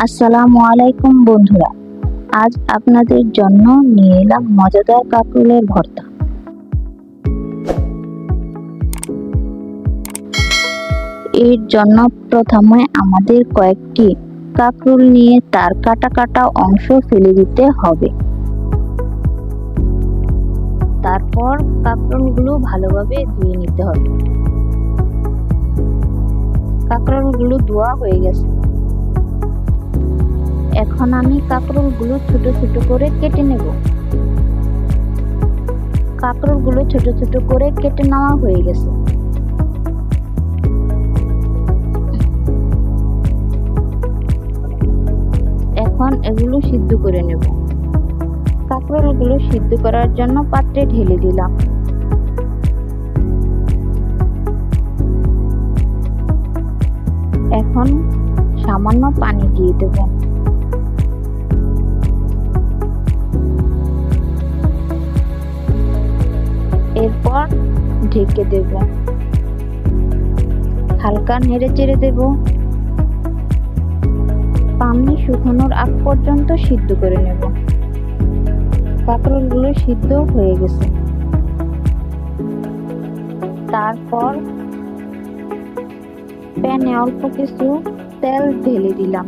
আসসালামু আলাইকুম বন্ধুরা, আজ আপনাদের জন্য নিয়ে এলাম মজাদার কাঁকরোলের ভর্তা। এর জন্য প্রথমে আমাদের কয়েকটি কাঁকরোল নিয়ে তার কাটা কাটা অংশ ফেলে দিতে হবে। তারপর কাঁকরোলগুলো ভালোভাবে ধুয়ে নিতে হবে। কাঁকরোলগুলো ধোয়া হয়ে গেছে। এখন আমি কাঁকরোলগুলো ছোট ছোট করে কেটে নেব। কাঁকরোলগুলো ছোট ছোট করে কেটে নেওয়া হয়ে গেছে। এখন এগুলো সিদ্ধ করে নেব। কাঁকরোলগুলো সিদ্ধ করার জন্য পাত্রে ঢেলে দিলাম। এখন সামান্য পানি দিয়ে দেব। এরপর ঢেকে দেব। হালকা নেড়ে চেড়ে দেব। পানি শুকানোর আগ পর্যন্ত সিদ্ধ করে নেব। কাঁকরোলগুলো সিদ্ধ হয়ে গেছে। তারপর প্যানে অল্প কিছু তেল ঢেলে দিলাম।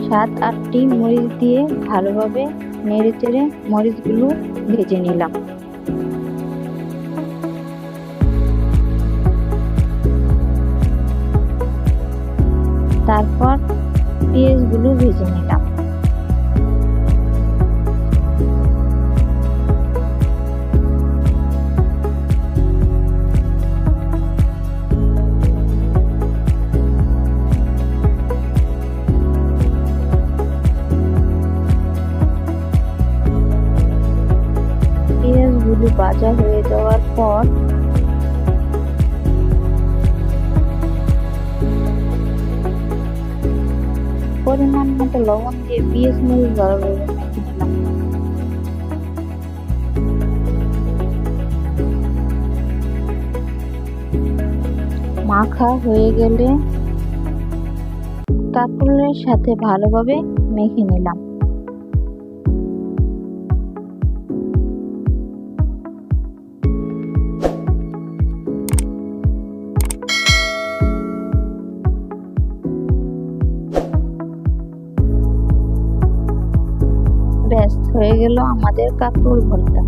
7-8টি মরিচ দিয়ে ভালোভাবে নেড়ে চেড়ে মরিচগুলো ভেজে নিলাম। তারপর পেঁয়াজগুলো ভেজে নিলাম। পেঁয়াজগুলো ভাজা হয়ে যাওয়ার পর পরিমাণ মতো লবণ দিয়ে পেঁয়াজ মরিচ ভালোভাবে মেখে নিলাম। মাখা হয়ে গেলে কাঁকরোলের সাথে ভালোভাবে মেখে নিলাম। ব্যাস হয়ে গেল আমাদের কাঁকরোল ভর্তা।